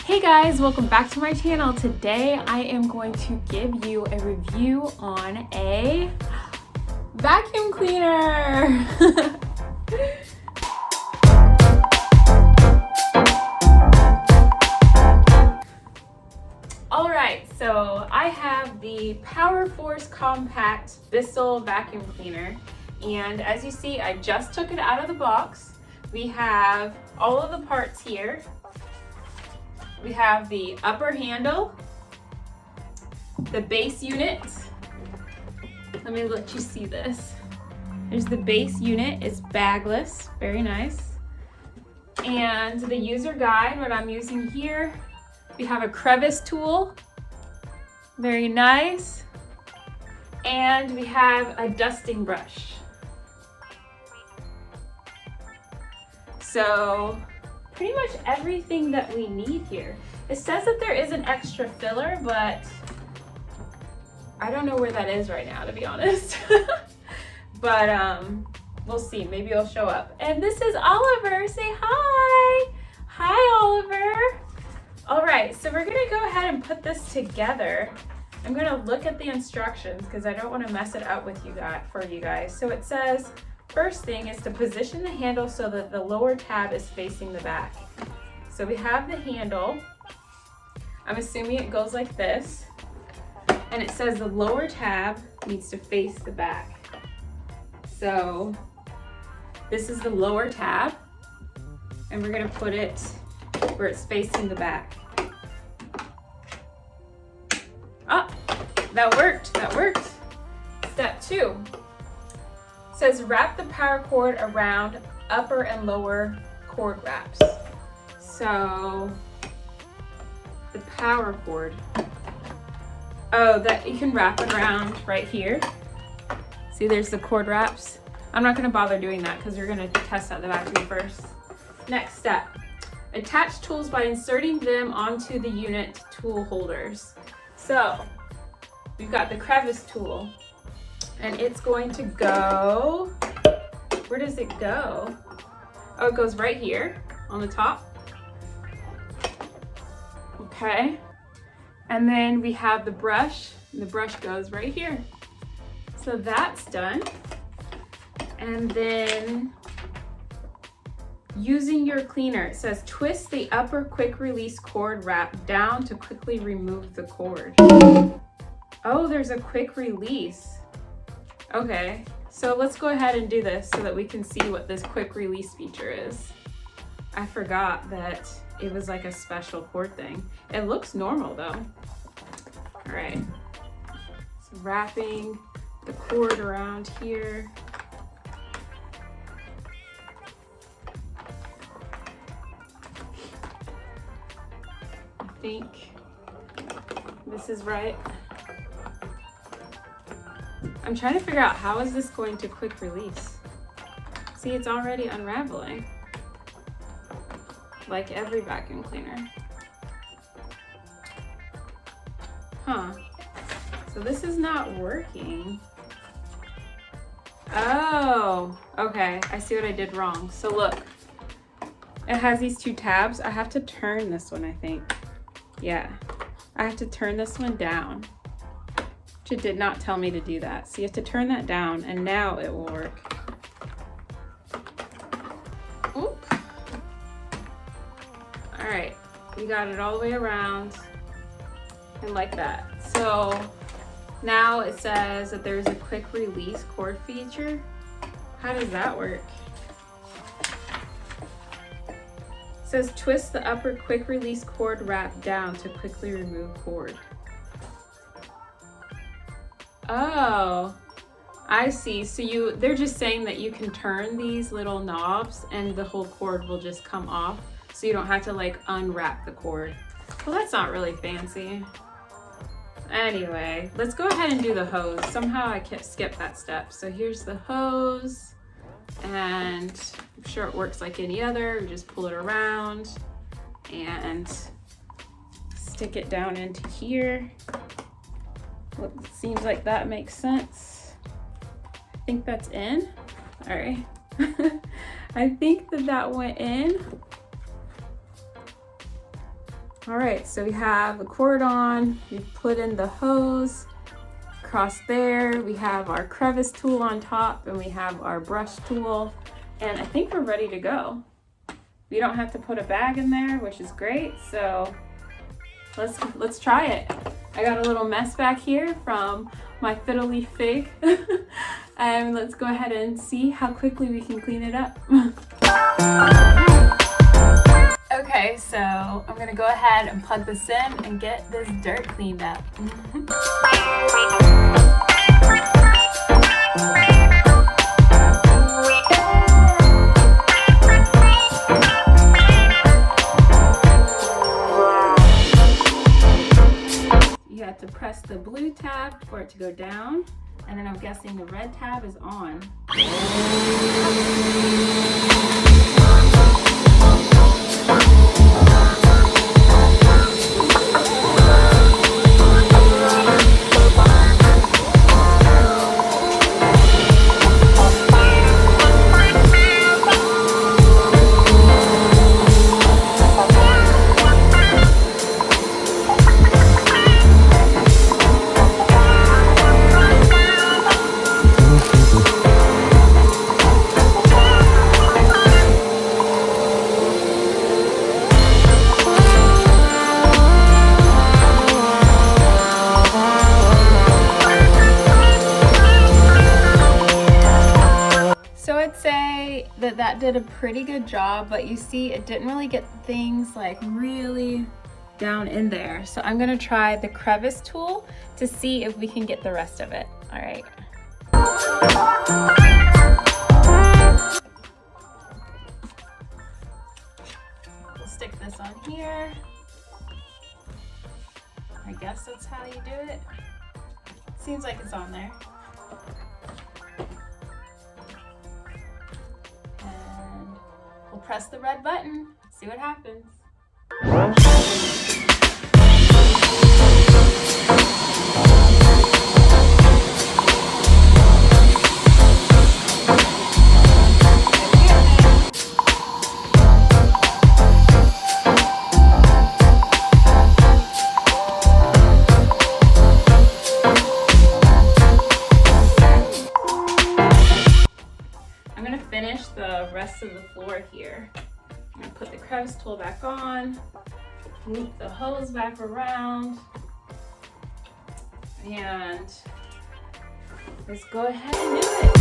Hey guys, welcome back to my channel. Today I am going to give you a review on a vacuum cleaner. Alright, so I have the Powerforce Compact BISSEL Vacuum Cleaner, and as you see, I just took it out of the box. We have all of the parts here. We have the upper handle, the base unit. Let me let you see this. There's the base unit, it's bagless, very nice. And the user guide, what I'm using here, we have a crevice tool, very nice. And we have a dusting brush. So, pretty much everything that we need here. It says that there is an extra filler, but I don't know where that is right now, to be honest. But we'll see, maybe it'll show up. And this is Oliver, say hi. Hi, Oliver. All right, so we're gonna go ahead and put this together. I'm gonna look at the instructions because I don't wanna mess it up with you guys, for you guys. So it says, first thing is to position the handle so that the lower tab is facing the back. So we have the handle. I'm assuming it goes like this. And it says the lower tab needs to face the back. So this is the lower tab. And we're gonna put it where it's facing the back. Oh, that worked, that worked. Step 2. Says wrap the power cord around upper and lower cord wraps. So the power cord. Oh, that you can wrap it around right here. See, there's the cord wraps. I'm not gonna bother doing that because we're gonna test out the vacuum first. Next step, attach tools by inserting them onto the unit tool holders. So we've got the crevice tool. And it's going to go, where does it go? Oh, it goes right here on the top. Okay. And then we have the brush, and the brush goes right here. So that's done. And then using your cleaner, it says twist the upper quick release cord wrap down to quickly remove the cord. Oh, there's a quick release. Okay, so let's go ahead and do this so that we can see what this quick release feature is. I forgot that it was like a special cord thing. It looks normal though. All right, so wrapping the cord around here. I think this is right. I'm trying to figure out how is this going to quick release. See, it's already unraveling. Like every vacuum cleaner. Huh. So this is not working. Oh, okay. I see what I did wrong. So look, it has these two tabs. I have to turn this one, I think. Yeah, I have to turn this one down. It did not tell me to do that. So you have to turn that down and now it will work. Oop. All right, we got it all the way around and like that. So now it says that there's a quick release cord feature. How does that work? It says twist the upper quick release cord wrap down to quickly remove cord. Oh, I see. So they're just saying that you can turn these little knobs and the whole cord will just come off. So you don't have to like unwrap the cord. Well, that's not really fancy. Anyway, let's go ahead and do the hose. Somehow I skipped that step. So here's the hose and I'm sure it works like any other. We just pull it around and stick it down into here. Well, it seems like that makes sense. I think that's in. All right. I think that went in. All right, so we have the cord on, we put in the hose. Across there, we have our crevice tool on top, and we have our brush tool, and I think we're ready to go. We don't have to put a bag in there, which is great, so let's try it. I got a little mess back here from my fiddle leaf fig, and let's go ahead and see how quickly we can clean it up. Okay, so I'm gonna go ahead and plug this in and get this dirt cleaned up. You have to press the blue tab for it to go down, and then I'm guessing the red tab is on. That did a pretty good job, but you see it didn't really get things like really down in there. So I'm gonna try the crevice tool to see if we can get the rest of it. All right. We'll stick this on here. I guess that's how you do it. Seems like it's on there. We'll press the red button, see what happens. I'm gonna finish the rest of the floor here. I'm gonna put the crevice tool back on, loop the hose back around, and let's go ahead and do it.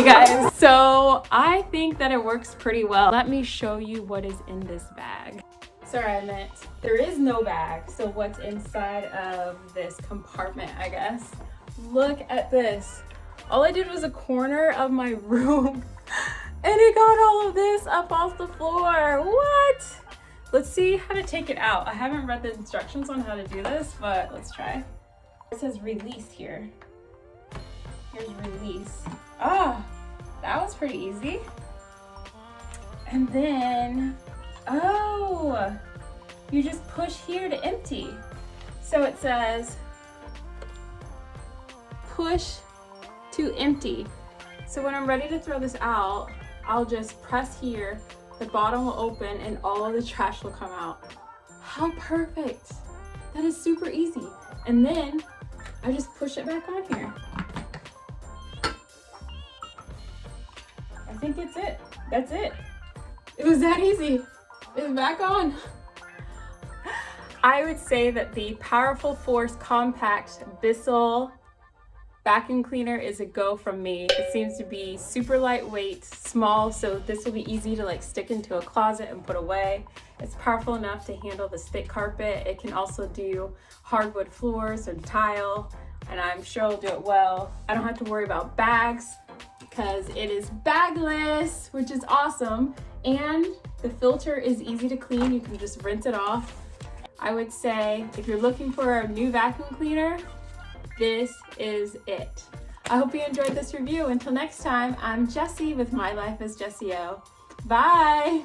Guys, so I think that it works pretty well. Let me show you what is in this bag. Sorry, I meant there is no bag. So what's inside of this compartment, I guess. Look at this. All I did was a corner of my room and it got all of this up off the floor. What? Let's see how to take it out. I haven't read the instructions on how to do this, but let's try. It says release here. Here's release. Ah, that was pretty easy. And then, oh, you just push here to empty. So it says push to empty. So when I'm ready to throw this out, I'll just press here, the bottom will open and all of the trash will come out. How perfect. That is super easy. And then I just push it back on here. I think it's it. That's it. It was that easy. It's back on. I would say that the Powerforce Compact BISSEL vacuum cleaner is a go from me. It seems to be super lightweight, small, so this will be easy to like stick into a closet and put away. It's powerful enough to handle this thick carpet. It can also do hardwood floors or tile, and I'm sure it'll do it well. I don't have to worry about bags because it is bagless, which is awesome. And the filter is easy to clean. You can just rinse it off. I would say if you're looking for a new vacuum cleaner, this is it. I hope you enjoyed this review. Until next time, I'm Jessi with My Life as Jessio. Bye!